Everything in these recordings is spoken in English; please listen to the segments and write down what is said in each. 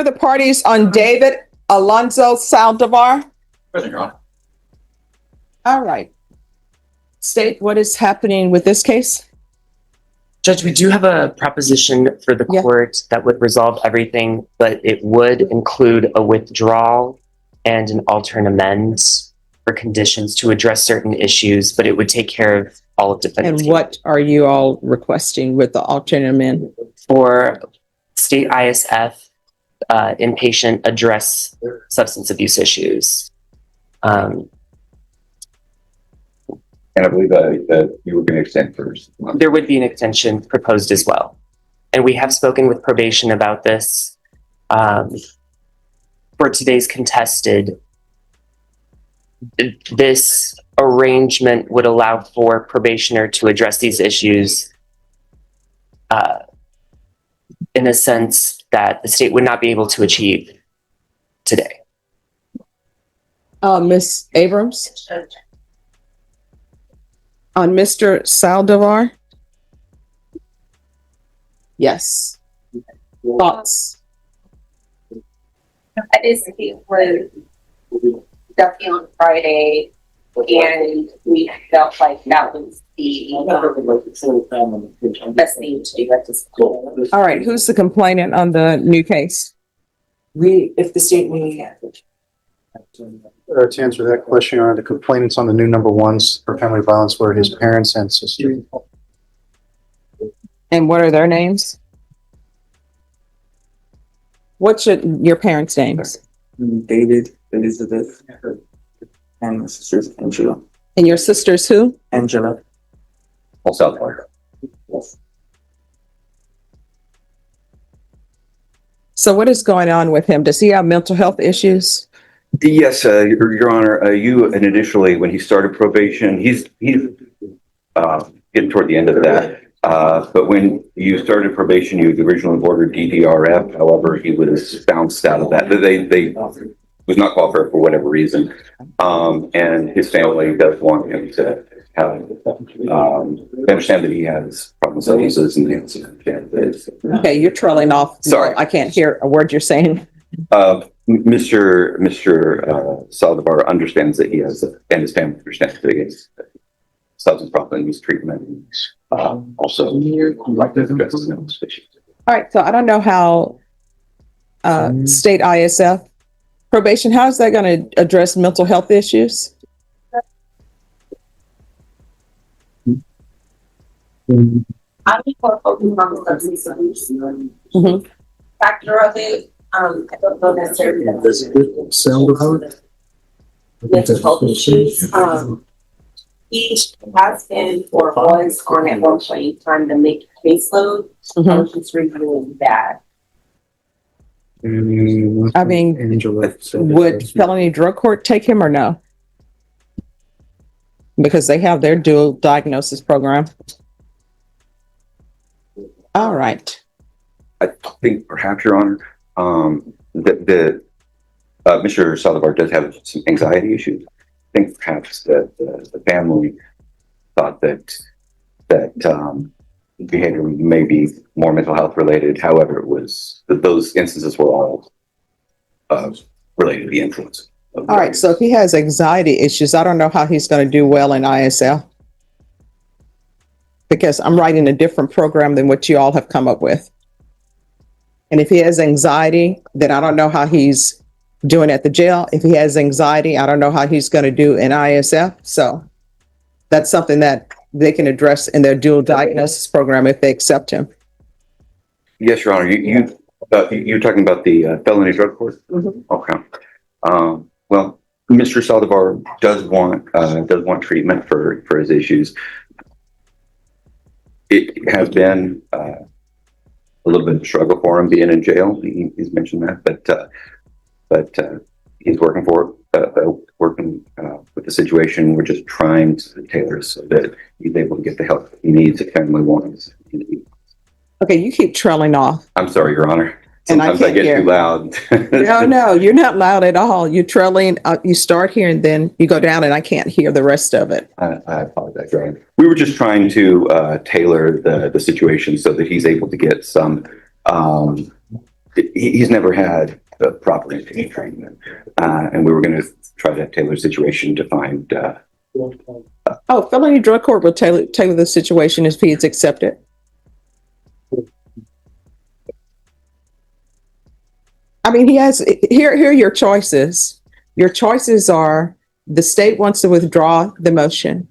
are the parties on David Alonzo Saldivar? Present, Your Honor. All right. State what is happening with this case? Judge, we do have a proposition for the Yeah. court that would resolve everything, but it would include a withdrawal and an alternate amends for conditions to address certain issues, but it would take care of all of defendants. And what are you all requesting with the alternate amendment? For state ISF, inpatient address substance abuse issues. And I believe that you were going to extend first. There would be an extension proposed as well. And we have spoken with probation about this. For today's contested, this arrangement would allow for probationer to address these issues in a sense that the state would not be able to achieve today. Ms. Abrams? On Mr. Saldivar? Yes. Thoughts? I did speak with Duffy on Friday, and we felt like that was the best thing to do at this point. All right, who's the complainant on the new case? If the state may. To answer that question, Your Honor, the complainants on the new number ones for family violence were his parents and sister. And what are their names? What's your parents' names? David, Elizabeth, and my sister's Angela. And your sister's who? Angela. All South Florida. So what is going on with him? Does he have mental health issues? Yes, Your Honor, you and initially when he started probation, he's getting toward the end of that. But when you started probation, you originally ordered DDRF. However, he was bounced out of that. They was not qualified for whatever reason. And his family does want him to have, they understand that he has problems with substances and things. Okay, you're trailing off. Sorry. I can't hear a word you're saying. Mr. Saldivar understands that he has, and his family understands that he has substance problem use treatment. Also, like to address his mental issues. All right, so I don't know how state ISF probation, how is that going to address mental health issues? I think we're focusing on the substance abuse Mhm. factor of it. I don't know necessarily that Does it sound about? mental health issues. He has been or was on at one point in time to make caseload. I Mhm. was just reviewing that. I mean, Angela. would felony drug court take him or no? Because they have their dual diagnosis program. All right. I think perhaps, Your Honor, that Mr. Saldivar does have some anxiety issues. I think perhaps that the family thought that behavior may be more mental health related. However, it was that those instances were all related to the influence. All right. So if he has anxiety issues, I don't know how he's going to do well in ISL. Because I'm writing a different program than what you all have come up with. And if he has anxiety, then I don't know how he's doing at the jail. If he has anxiety, I don't know how he's going to do in ISF. So that's something that they can address in their dual diagnosis program if they accept him. Yes, Your Honor. You're talking about the felony drug court? Mhm. Okay. Well, Mr. Saldivar does want treatment for his issues. It has been a little bit of a struggle for him being in jail. He's mentioned that, but he's working with the situation. We're just trying to tailor so that he's able to get the help he needs, the family wants. Okay, you keep trailing off. I'm sorry, Your Honor. And I Sometimes I can't get hear. too loud. No, you're not loud at all. You're trailing. You start here and then you go down and I can't hear the rest of it. I apologize, Your Honor. We were just trying to tailor the situation so that he's able to get some he's never had the proper inpatient treatment. And we were going to try to tailor situation to find, Oh, felony drug court will tailor the situation if he is accepted. I mean, here are your choices. Your choices are the state wants to withdraw the motion.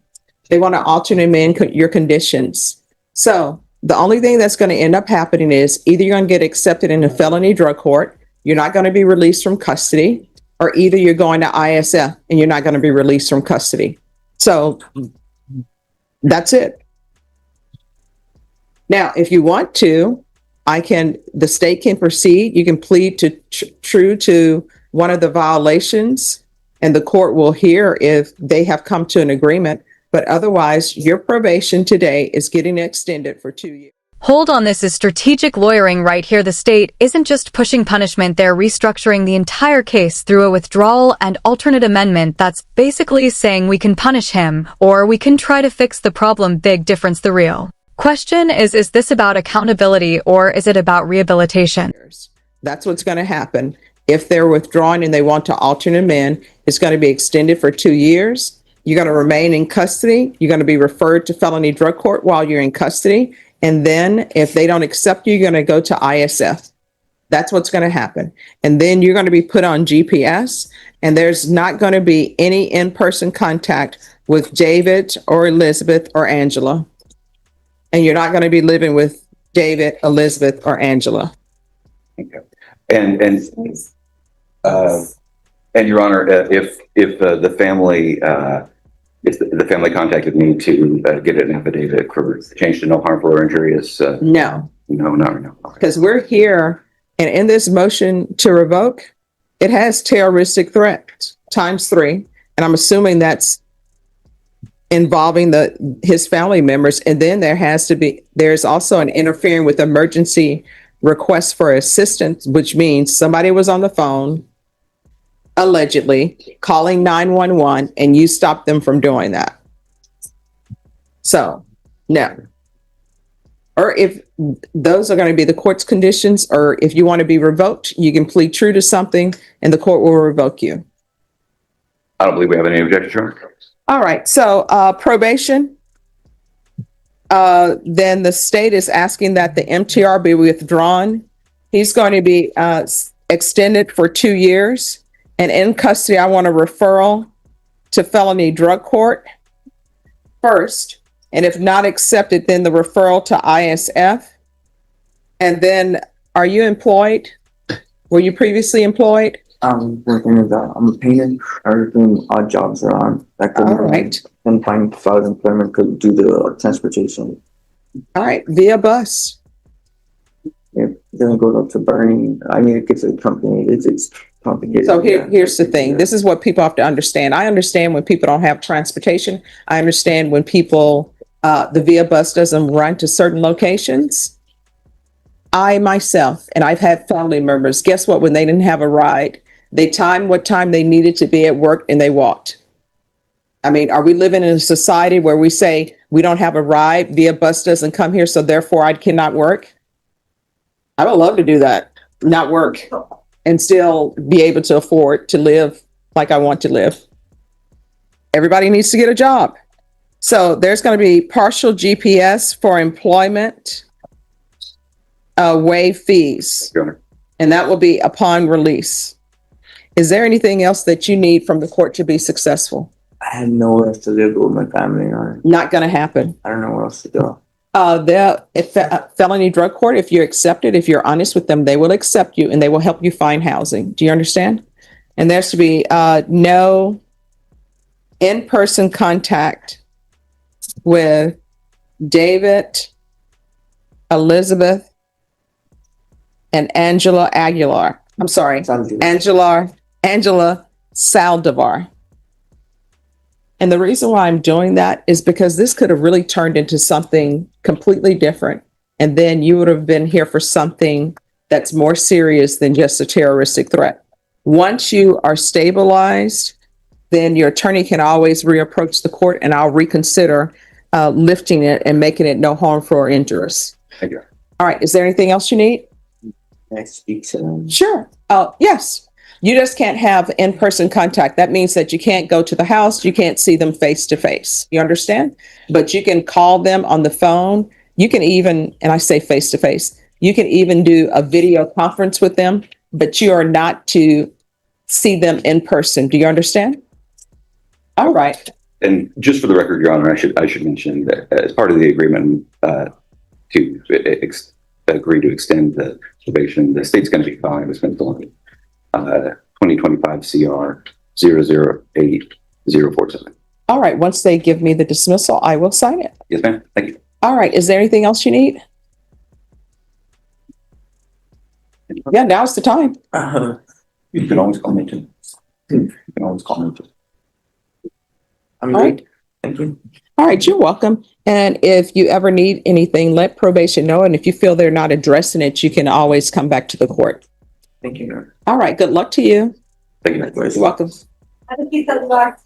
They want to alternate amend your conditions. So the only thing that's going to end up happening is either you're going to get accepted in a felony drug court, you're not going to be released from custody, or either you're going to ISF and you're not going to be released from custody. So that's it. Now, if you want to, the state can proceed. You can plead to true to one of the violations, and the court will hear if they have come to an agreement. But otherwise, your probation today is getting extended for 2 years. Hold on, this is strategic lawyering right here. The state isn't just pushing punishment, they're restructuring the entire case through a withdrawal and alternate amendment that's basically saying we can punish him, or we can try to fix the problem. Big difference. The real question is this about accountability or is it about rehabilitation? That's what's going to happen. If they're withdrawing and they want to alternate amend, it's going to be extended for 2 years. You're going to remain in custody. You're going to be referred to felony drug court while you're in custody. And then if they don't accept you, you're going to go to ISF. That's what's going to happen. And then you're going to be put on GPS, and there's not going to be any in-person contact with David or Elizabeth or Angela. And you're not going to be living with David, Elizabeth, or Angela. and Your Honor, if the family, if the family contacted me to get an affidavit for change to no harmful or injurious, No, no. because we're here, and in this motion to revoke, it has terroristic threat ×3, and I'm assuming that's involving his family members. And then there's also an interfering with emergency request for assistance, which means somebody was on the phone allegedly calling 911 and you stopped them from doing that. So no. Or if those are going to be the court's conditions, or if you want to be revoked, you can plead true to something and the court will revoke you. I don't believe we have any objections, Your Honor. All right. So probation. Then the state is asking that the MTR be withdrawn. He's going to be extended for 2 years. And in custody, I want a referral to felony drug court first. And if not accepted, then the referral to ISF. And then, are you employed? Were you previously employed? I'm working as I'm a painter. I was doing odd jobs around. That could All right. and find without employment could do the transportation. All right. Via bus. It doesn't go up to burning. I mean, it gets a company. It's complicated. So here's the thing. This is what people have to understand. I understand when people don't have transportation. I understand when people, the via bus doesn't run to certain locations. I myself, and I've had family members, guess what? When they didn't have a ride, they timed what time they needed to be at work and they walked. I mean, are we living in a society where we say we don't have a ride, via bus doesn't come here, so therefore I cannot work? I would love to do that, not work, and still be able to afford to live like I want to live. Everybody needs to get a job. So there's going to be partial GPS for employment, waive fees, Your Honor. and that will be upon release. Is there anything else that you need from the court to be successful? I had nowhere else to live with my family, or Not going to happen. I don't know where else to go. Felony drug court, if you're accepted, if you're honest with them, they will accept you and they will help you find housing. Do you understand? And there's to be no in-person contact with David, Elizabeth, and Angela Aguilar. I'm sorry, Angela Saldivar. And the reason why I'm doing that is because this could have really turned into something completely different. And then you would have been here for something that's more serious than just a terroristic threat. Once you are stabilized, then your attorney can always reapproach the court and I'll reconsider lifting it and making it no harmful or injurious. Thank you. All right. Is there anything else you need? Can I speak to them? Sure. Yes. You just can't have in-person contact. That means that you can't go to the house. You can't see them face to face. You understand? But you can call them on the phone. You can even, and I say face to face, you can even do a video conference with them, but you are not to see them in person. Do you understand? All right. And just for the record, Your Honor, I should mention that as part of the agreement, to agree to extend the probation, the state's going to be fine with felony, 2025 CR 008047. All right. Once they give me the dismissal, I will sign it. Yes, ma'am. Thank you. All right. Is there anything else you need? Yeah, now's the time. You can always call me too. You can always call me too. I'm All right. good. Thank you. All right, you're welcome. And if you ever need anything, let probation know. And if you feel they're not addressing it, you can always come back to the court. Thank you. All right, good luck to you. Thank you. Likewise. You're welcome. Have a piece of luck.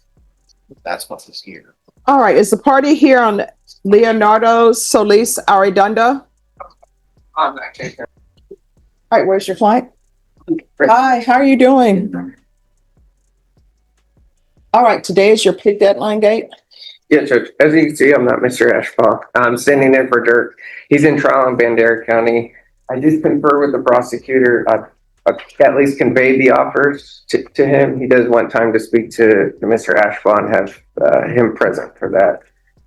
That's what's this here. All right, is the party here on Leonardo Solis Arredondo? All right, where's your flight? Hi, how are you doing? All right, today is your plea deadline date. Yeah, Judge. As you can see, I'm not Mr. Ashbaugh. I'm standing in for Dirk. He's in trial in Bandera County. I did confer with the prosecutor. I at least conveyed the offers to him. He does want time to speak to Mr. Ashbaugh and have him present for that.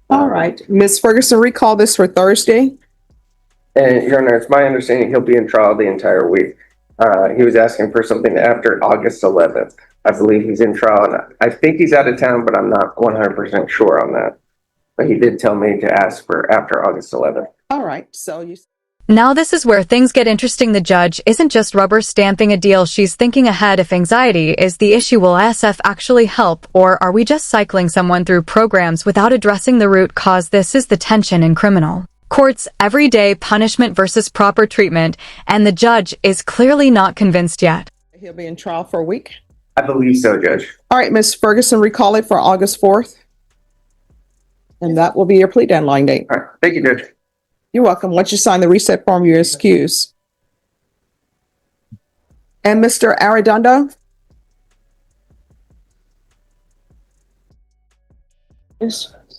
All right, Ms. Ferguson, recall this for Thursday. And Your Honor, it's my understanding he'll be in trial the entire week. He was asking for something after August 11th. I believe he's in trial, and I think he's out of town, but I'm not 100% sure on that. But he did tell me to ask for after August 11th. All right, so you. Now this is where things get interesting. The judge isn't just rubber stamping a deal. She's thinking ahead. If anxiety is the issue, will SF actually help? Or are we just cycling someone through programs without addressing the root cause? This is the tension in criminal courts every day, punishment versus proper treatment. And the judge is clearly not convinced yet. He'll be in trial for a week. I believe so, Judge. All right, Ms. Ferguson, recall it for August 4th. And that will be your plea deadline date. All right. Thank you, Judge. You're welcome. Once you sign the reset form, you're excused. And Mr. Arredondo?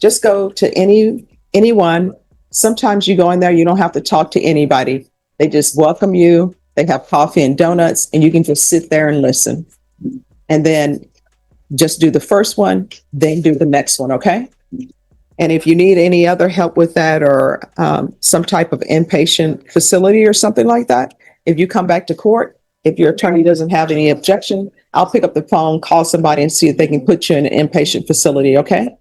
Just go to anyone. Sometimes you go in there, you don't have to talk to anybody. They just welcome you. They have coffee and donuts, and you can just sit there and listen. And then just do the first one, then do the next one, okay? And if you need any other help with that or some type of inpatient facility or something like that, if you come back to court, if your attorney doesn't have any objection, I'll pick up the phone, call somebody and see if they can put you in an inpatient facility, okay?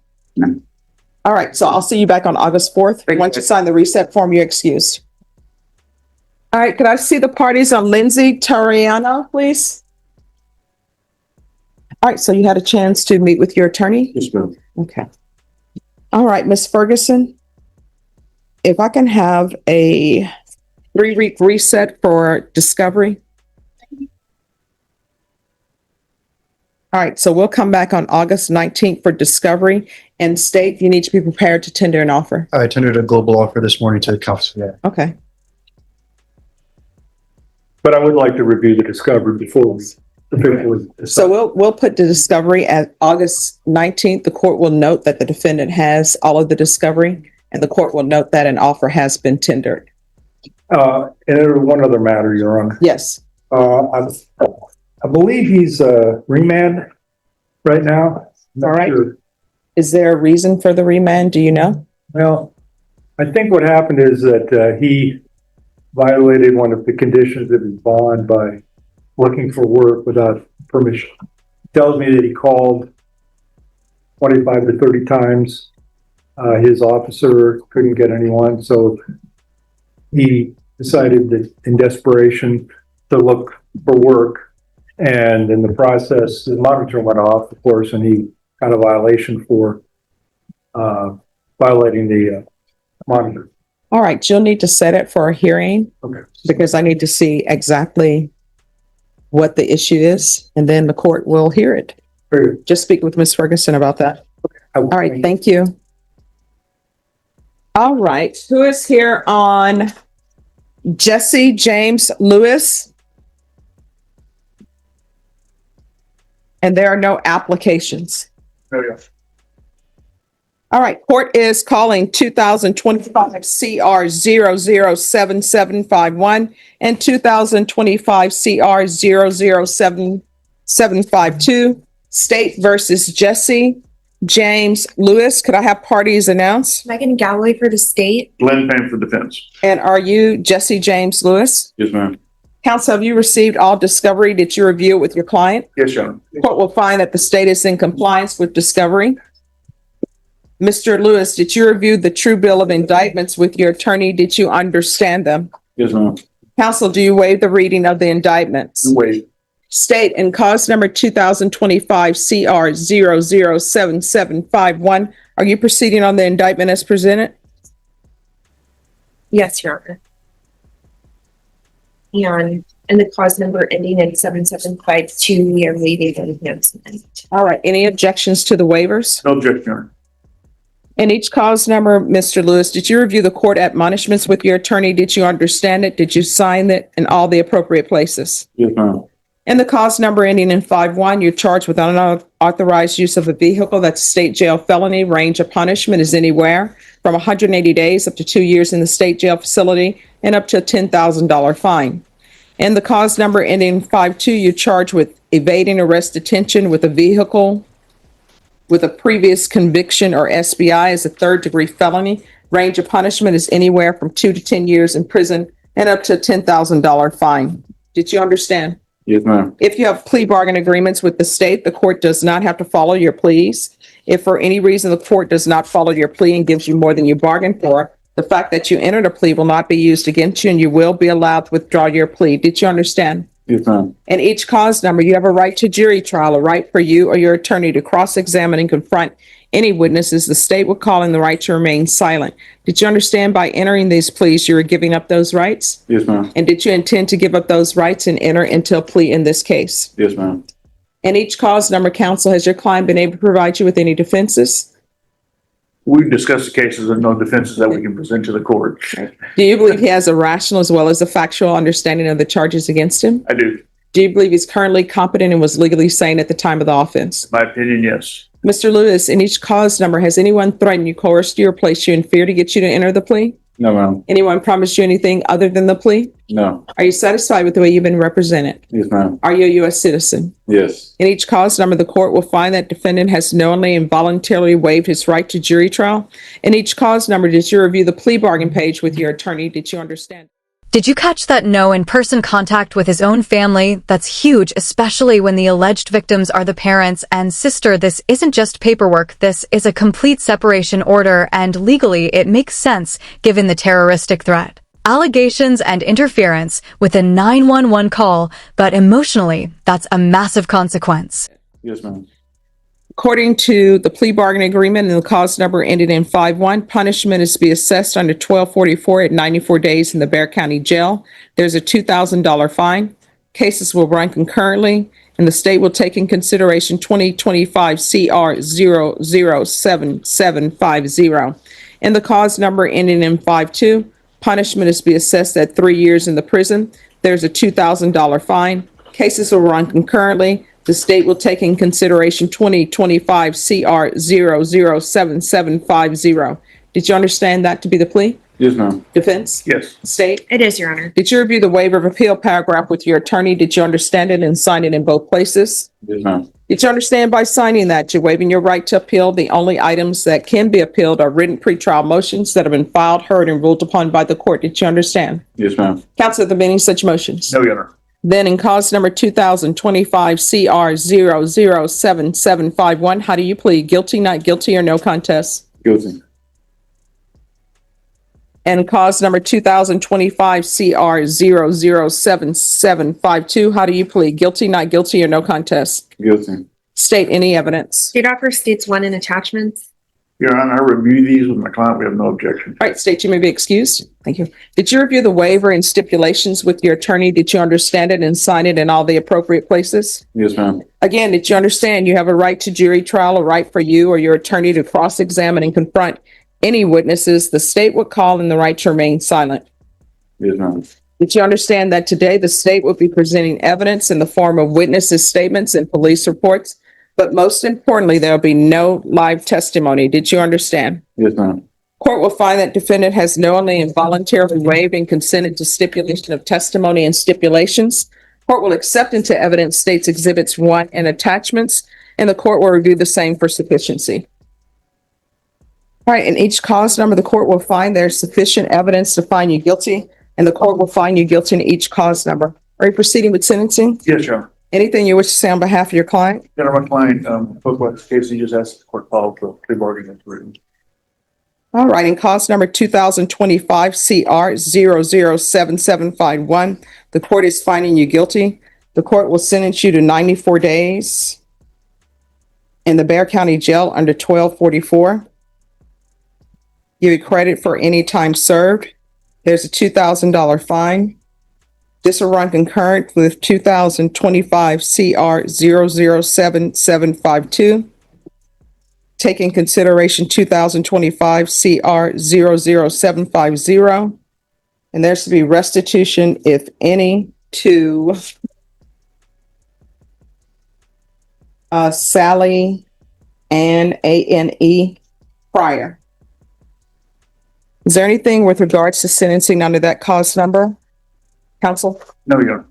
All right, so I'll see you back on August 4th. Thank you. Once you sign the reset form, you're excused. All right, could I see the parties on Lindsay Tariano, please? All right, so you had a chance to meet with your attorney? Yes, ma'am. Okay. All right, Ms. Ferguson, if I can have a 3-week reset for discovery. All right, so we'll come back on August 19th for discovery. And state, you need to be prepared to tender an offer. I tendered a global offer this morning to counsel. Okay. But I would like to review the discovery before we officially decide. So we'll put the discovery at August 19th. The court will note that the defendant has all of the discovery, and the court will note that an offer has been tendered. And there was one other matter, Your Honor. Yes. I believe he's remand right now. All right. Is there a reason for the remand? Do you know? Well, I think what happened is that he violated one of the conditions of his bond by looking for work without permission. Tells me that he called 25 to 30 times. His officer couldn't get anyone, so he decided that in desperation to look for work. And in the process, the monitor went off, of course, and he got a violation for violating the monitor. All right, you'll need to set it for a hearing. Okay. Because I need to see exactly what the issue is, and then the court will hear it. Very good. Just speak with Ms. Ferguson about that. All right, thank you. All right, who is here on Jesse James Lewis. And there are no applications. All right, court is calling 2025 CR 007751 and 2025 CR 007752, State versus Jesse James Lewis. Could I have parties announced? Megan Galloway for the state. Glenn Payne for defense. And are you Jesse James Lewis? Yes, ma'am. Counsel, have you received all discovery? Did you review it with your client? Yes, Your Honor. Court will find that the state is in compliance with discovery. Mr. Lewis, did you review the true bill of indictments with your attorney? Did you understand them? Yes, ma'am. Counsel, do you waive the reading of the indictments? Wait. State in cause number 2025 CR 007751, are you proceeding on the indictment as presented? Yes, Your Honor. And the cause number ending in 7752, we are waiving the enhancement. All right, any objections to the waivers? No objection, Your Honor. In each cause number, Mr. Lewis, did you review the court admonishments with your attorney? Did you understand it? Did you sign it in all the appropriate places? Yes, ma'am. In the cause number ending in 51, you're charged with unauthorized use of a vehicle. That's a state jail felony. Range of punishment is anywhere from 180 days up to 2 years in the state jail facility and up to a $10,000 fine. In the cause number ending in 52, you're charged with evading arrest detention with a vehicle with a previous conviction or SBI as a third-degree felony. Range of punishment is anywhere from 2 to 10 years in prison and up to a $10,000 fine. Did you understand? Yes, ma'am. If you have plea bargain agreements with the state, the court does not have to follow your pleas. If for any reason the court does not follow your plea and gives you more than you bargained for, the fact that you entered a plea will not be used against you and you will be allowed to withdraw your plea. Did you understand? Yes, ma'am. In each cause number, you have a right to jury trial, a right for you or your attorney to cross-examine and confront any witnesses. The state will call in the right to remain silent. Did you understand by entering these pleas, you are giving up those rights? Yes, ma'am. And did you intend to give up those rights and enter into a plea in this case? Yes, ma'am. In each cause number, counsel, has your client been able to provide you with any defenses? We discussed the cases and no defenses that we can present to the court. Do you believe he has a rational as well as a factual understanding of the charges against him? I do. Do you believe he's currently competent and was legally sane at the time of the offense? My opinion, yes. Mr. Lewis, in each cause number, has anyone threatened you, coerced you, or placed you in fear to get you to enter the plea? No, ma'am. Anyone promised you anything other than the plea? No. Are you satisfied with the way you've been represented? Yes, ma'am. Are you a U.S. citizen? Yes. In each cause number, the court will find that defendant has knowingly and voluntarily waived his right to jury trial. In each cause number, did you review the plea bargain page with your attorney? Did you understand? Did you catch that no in-person contact with his own family? That's huge, especially when the alleged victims are the parents. And sister, this isn't just paperwork. This is a complete separation order, and legally it makes sense given the terroristic threat. Allegations and interference with a 911 call, but emotionally, that's a massive consequence. Yes, ma'am. According to the plea bargain agreement and the cause number ended in 5-1, punishment is to be assessed under 1244 at 94 days in the Bexar County Jail. There's a $2,000 fine. Cases will run concurrently, and the state will take in consideration 2025 CR 007750. In the cause number ending in 5-2, punishment is to be assessed at 3 years in the prison. There's a $2,000 fine. Cases will run concurrently. The state will take in consideration 2025 CR 007750. Did you understand that to be the plea? Yes, ma'am. Defense? Yes. State? It is, Your Honor. Did you review the waiver of appeal paragraph with your attorney? Did you understand it and sign it in both places? Yes, ma'am. Did you understand by signing that you're waiving your right to appeal? The only items that can be appealed are written pretrial motions that have been filed, heard, and ruled upon by the court. Did you understand? Yes, ma'am. Counsel, are there any such motions? No, Your Honor. Then in cause number 2025 CR 007751, how do you plead? Guilty, not guilty, or no contest? Guilty. And cause number 2025 CR 007752, how do you plead? Guilty, not guilty, or no contest? Guilty. State any evidence. State offer states 1 in attachments. Your Honor, I review these with my client. We have no objection. All right, state, you may be excused. Thank you. Did you review the waiver and stipulations with your attorney? Did you understand it and sign it in all the appropriate places? Yes, ma'am. Again, did you understand you have a right to jury trial, a right for you or your attorney to cross-examine and confront any witnesses? The state will call in the right to remain silent. Yes, ma'am. Did you understand that today the state will be presenting evidence in the form of witnesses' statements and police reports? But most importantly, there will be no live testimony. Did you understand? Yes, ma'am. Court will find that defendant has knowingly and voluntarily waived and consented to stipulation of testimony and stipulations. Court will accept into evidence states exhibits 1 and attachments, and the court will review the same for sufficiency. All right, in each cause number, the court will find there's sufficient evidence to find you guilty, and the court will find you guilty in each cause number. Are you proceeding with sentencing? Yes, Your Honor. Anything you wish to say on behalf of your client? My client, spoke about this case, he just asked the court follow for plea bargaining into written. All right, in cause number 2025 CR 007751, the court is finding you guilty. The court will sentence you to 94 days in the Bexar County Jail under 1244. Give you credit for any time served. There's a $2,000 fine. This will run concurrent with 2025 CR 007752. Take in consideration 2025 CR 00750. And there's to be restitution, if any, to Sally Ann A.N.E. Pryor. Is there anything with regards to sentencing under that cause number? Counsel? No, Your Honor.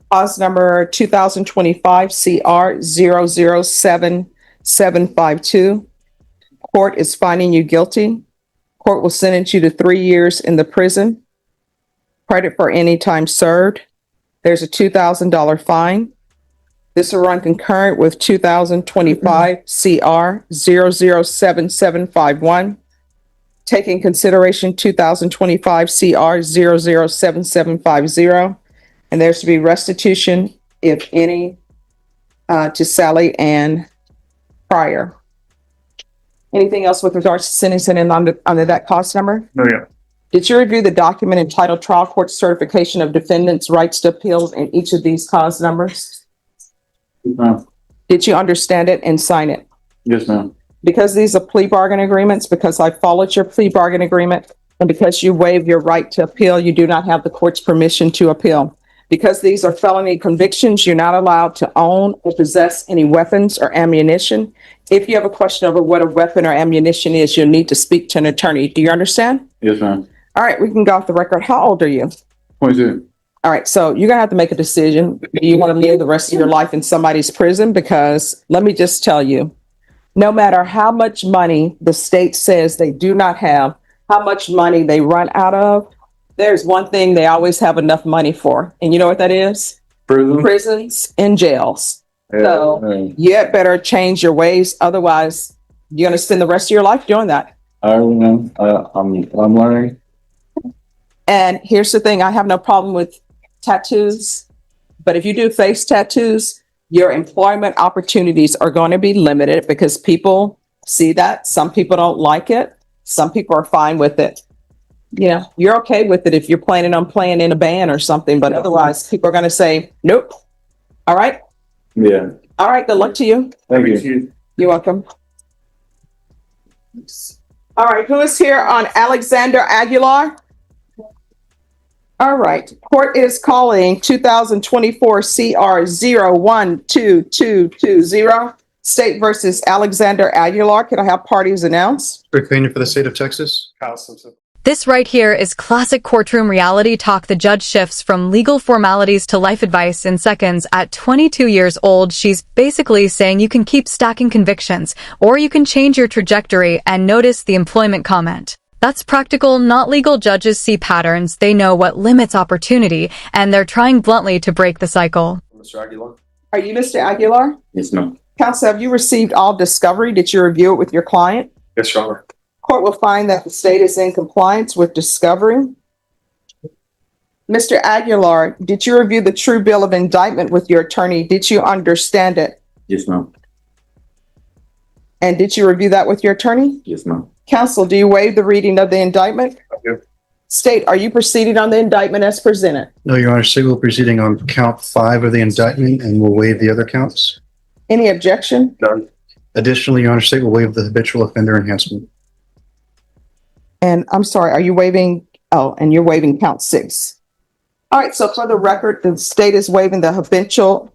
Cause number 2025 CR 007752. Court is finding you guilty. Court will sentence you to 3 years in the prison. Credit for any time served. There's a $2,000 fine. This will run concurrent with 2025 CR 007751. Take in consideration 2025 CR 007750. And there's to be restitution, if any, to Sally Ann Pryor. Anything else with regards to sentencing and under that cost number? No, Your Honor. Did you review the document entitled Trial Court Certification of Defendant's Rights to Appeal in each of these cause numbers? Yes, ma'am. Did you understand it and sign it? Yes, ma'am. Because these are plea bargain agreements, because I followed your plea bargain agreement, and because you waived your right to appeal, you do not have the court's permission to appeal. Because these are felony convictions, you're not allowed to own or possess any weapons or ammunition. If you have a question over what a weapon or ammunition is, you'll need to speak to an attorney. Do you understand? Yes, ma'am. All right, we can go off the record. How old are you? 22. All right, so you're gonna have to make a decision. Do you want to live the rest of your life in somebody's prison? Because let me just tell you, no matter how much money the state says they do not have, how much money they run out of, there's one thing they always have enough money for. And you know what that is? Prison. Prisons and jails. Yeah, So you had better change your ways. Otherwise, you're going to spend the rest of your life doing that. I don't know. I'm learning. And here's the thing. I have no problem with tattoos. But if you do face tattoos, your employment opportunities are going to be limited because people see that. Some people don't like it. Some people are fine with it. You know, you're okay with it if you're planning on playing in a band or something, but otherwise people are going to say, nope. All right. Yeah. All right. Good luck to you. Thank you. You're welcome. All right. Who is here on Alexander Aguilar? All right. Court is calling 2024 CR 012220. State versus Alexander Aguilar. Can I have parties announced? Rick Pena for the state of Texas. Kyle Simpson. This right here is classic courtroom reality talk. The judge shifts from legal formalities to life advice in seconds. At 22 years old, she's basically saying you can keep stacking convictions, or you can change your trajectory. And notice the employment comment. That's practical, not legal. Judges see patterns. They know what limits opportunity, and they're trying bluntly to break the cycle. Mr. Aguilar? Are you Mr. Aguilar? Yes, ma'am. Counsel, have you received all discovery? Did you review it with your client? Yes, Your Honor. Court will find that the state is in compliance with discovery. Mr. Aguilar, did you review the true bill of indictment with your attorney? Did you understand it? Yes, ma'am. And did you review that with your attorney? Yes, ma'am. Counsel, do you waive the reading of the indictment? I do. State, are you proceeding on the indictment as presented? No, Your Honor. State will proceeding on count 5 of the indictment and will waive the other counts. Any objection? None. Additionally, Your Honor, state will waive the habitual offender enhancement. And I'm sorry, are you waiving? Oh, and you're waiving count 6. All right, so for the record, the state is waiving the habitual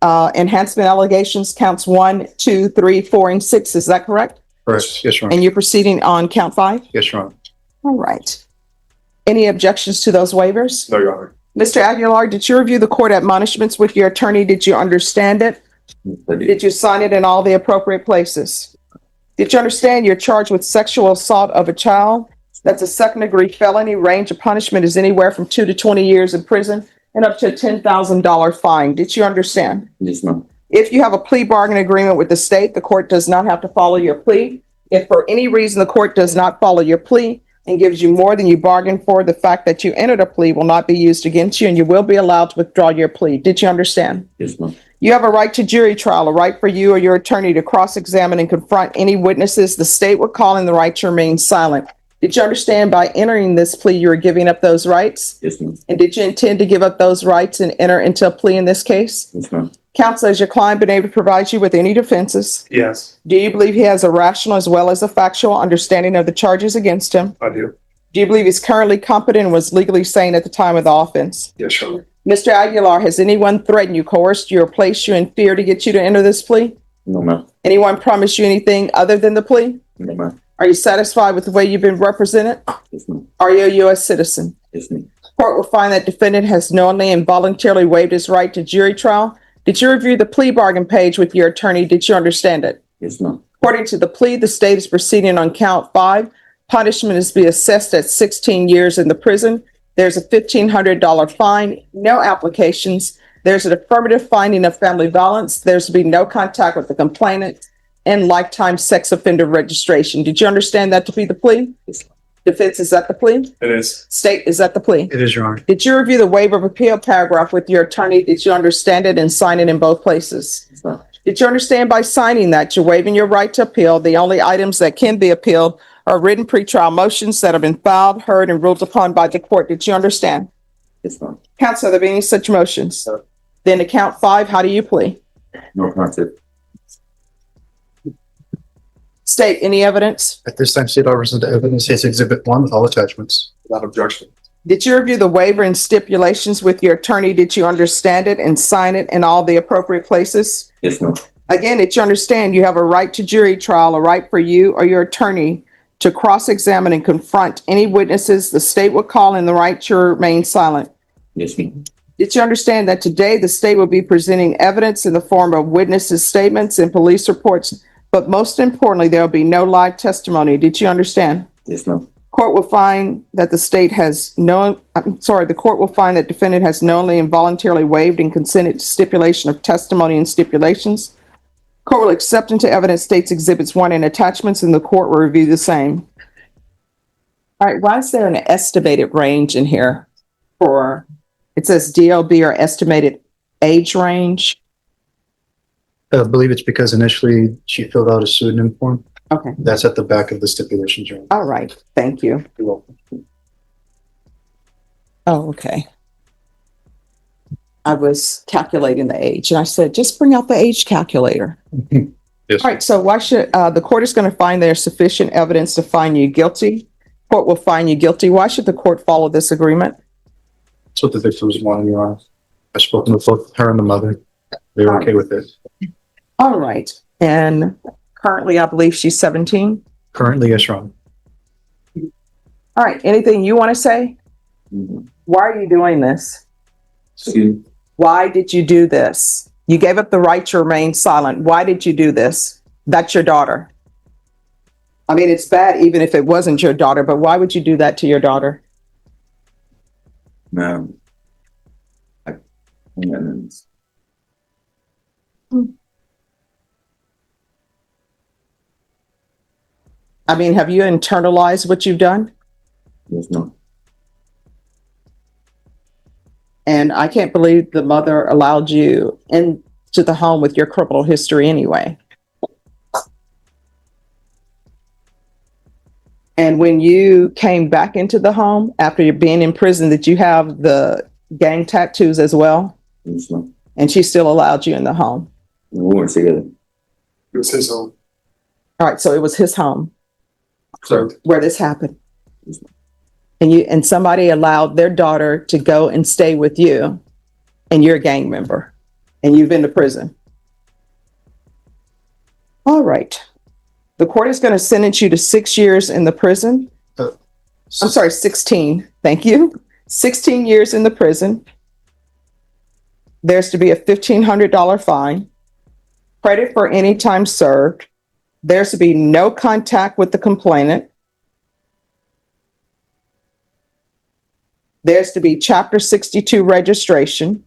enhancement allegations, counts 1, 2, 3, 4, and 6. Is that correct? Correct. Yes, Your Honor. And you're proceeding on count 5? Yes, Your Honor. All right. Any objections to those waivers? No, Your Honor. Mr. Aguilar, did you review the court admonishments with your attorney? Did you understand it? Did you sign it in all the appropriate places? Did you understand you're charged with sexual assault of a child? That's a second-degree felony. Range of punishment is anywhere from 2 to 20 years in prison and up to a $10,000 fine. Did you understand? Yes, ma'am. If you have a plea bargain agreement with the state, the court does not have to follow your plea. If for any reason the court does not follow your plea and gives you more than you bargained for, the fact that you entered a plea will not be used against you and you will be allowed to withdraw your plea. Did you understand? Yes, ma'am. You have a right to jury trial, a right for you or your attorney to cross-examine and confront any witnesses the state would call in, the right to remain silent. Did you understand by entering this plea, you are giving up those rights? Yes, ma'am. And did you intend to give up those rights and enter into a plea in this case? Yes, ma'am. Counsel, has your client been able to provide you with any defenses? Yes, Do you believe he has a rational as well as a factual understanding of the charges against him? I do. Do you believe he's currently competent and was legally sane at the time of the offense? Yes, Your Honor. Mr. Aguilar, has anyone threatened you, coerced you, or placed you in fear to get you to enter this plea? No, ma'am. Anyone promised you anything other than the plea? No, ma'am. Are you satisfied with the way you've been represented? Yes, ma'am. Are you a U.S. citizen? Yes, ma'am. Court will find that defendant has knowingly and voluntarily waived his right to jury trial. Did you review the plea bargain page with your attorney? Did you understand it? Yes, ma'am. According to the plea, the state is proceeding on count 5. Punishment is to be assessed at 16 years in the prison. There's a $1,500 fine, no applications. There's an affirmative finding of family violence. There's to be no contact with the complainant and lifetime sex offender registration. Did you understand that to be the plea? Yes. Defense, is that the plea? It is. State, is that the plea? It is, Your Honor. Did you review the waiver of appeal paragraph with your attorney? Did you understand it and sign it in both places? Yes, ma'am. Did you understand by signing that you're waiving your right to appeal? The only items that can be appealed are written pretrial motions that have been filed, heard, and ruled upon by the court. Did you understand? Yes, ma'am. Counsel, are there any such motions? No. Then to count 5, how do you plea? No contest. State, any evidence? At this time, State offers the evidence is Exhibit 1 with all attachments. Without objection. Did you review the waiver and stipulations with your attorney? Did you understand it and sign it in all the appropriate places? Yes, ma'am. Again, did you understand you have a right to jury trial, a right for you or your attorney to cross-examine and confront any witnesses the state would call in, the right to remain silent? Yes, ma'am. Did you understand that today the state will be presenting evidence in the form of witnesses' statements and police reports, but most importantly, there will be no live testimony? Did you understand? Yes, ma'am. Court will find that the court will find that defendant has knowingly and voluntarily waived and consented to stipulation of testimony and stipulations. Court will accept into evidence states exhibits 1 and attachments, and the court will review the same. All right, why is there an estimated range in here for, it says DLB or estimated age range? I believe it's because initially she filled out a pseudonym form. Okay, That's at the back of the stipulation, Your Honor. all right, thank you. You're welcome. Oh, okay. I was calculating the age and I said, just bring out the age calculator. Yes. All right, so why should, the court is going to find there's sufficient evidence to find you guilty. Court will find you guilty. Why should the court follow this agreement? That's what the victims wanted, Your Honor. I've spoken with both her and the mother. They're okay with it. All right, and currently I believe she's 17. Currently, yes, Your Honor. All right, anything you want to say? Mhm. Why are you doing this? Excuse me. Why did you do this? You gave up the right to remain silent. Why did you do this? That's your daughter. I mean, it's bad even if it wasn't your daughter, but why would you do that to your daughter? Ma'am. And I mean, have you internalized what you've done? yes, ma'am. And I can't believe the mother allowed you into the home with your criminal history anyway. And when you came back into the home after you're being in prison, did you have the gang tattoos as well? Yes, ma'am. And she still allowed you in the home. We weren't together. It was his own. All right, so it was his home So where this happened. And somebody allowed their daughter to go and stay with you, and you're a gang member, and you've been to prison. All right. The court is going to sentence you to 6 years in the prison. I'm sorry, 16. Thank you. 16 years in the prison. There's to be a $1,500 fine. Credit for any time served. There's to be no contact with the complainant. There's to be Chapter 62 registration.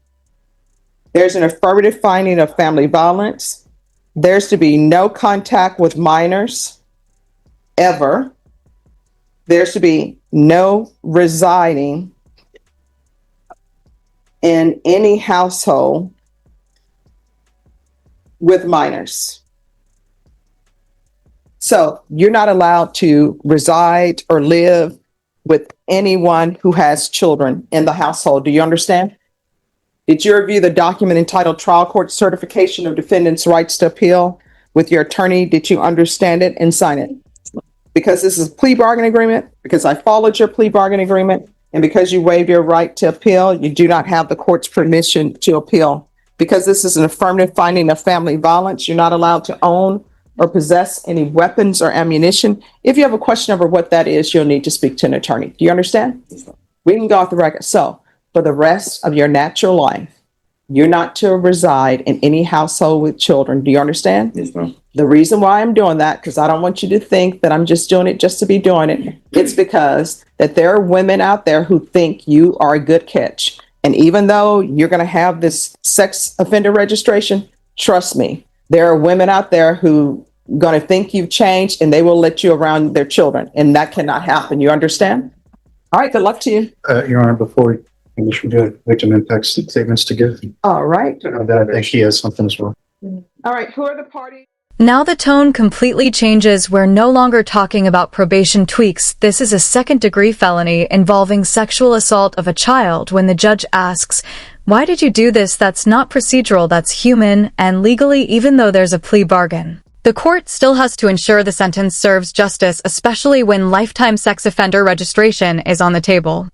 There's an affirmative finding of family violence. There's to be no contact with minors, ever. There's to be no residing in any household with minors. So you're not allowed to reside or live with anyone who has children in the household. Do you understand? Did you review the document entitled Trial Court Certification of Defendant's Rights to Appeal with your attorney? Did you understand it and sign it? Because this is a plea bargain agreement, because I followed your plea bargain agreement, and because you waived your right to appeal, you do not have the court's permission to appeal. Because this is an affirmative finding of family violence, you're not allowed to own or possess any weapons or ammunition. If you have a question over what that is, you'll need to speak to an attorney. Do you understand? We can go off the record. So for the rest of your natural life, you're not to reside in any household with children. Do you understand? Yes, ma'am. The reason why I'm doing that, because I don't want you to think that I'm just doing it just to be doing it. It's because that there are women out there who think you are a good catch. And even though you're going to have this sex offender registration, trust me, there are women out there who are going to think you've changed and they will let you around their children. And that cannot happen. You understand? All right. Good luck to you. Your Honor, before we should do victim impact statements to give. All right. That I think he has something as well. All right. Who are the parties? Now the tone completely changes. We're no longer talking about probation tweaks. This is a second-degree felony involving sexual assault of a child when the judge asks, "Why did you do this? That's not procedural, that's human, and legally even though there's a plea bargain." The court still has to ensure the sentence serves justice, especially when lifetime sex offender registration is on the table.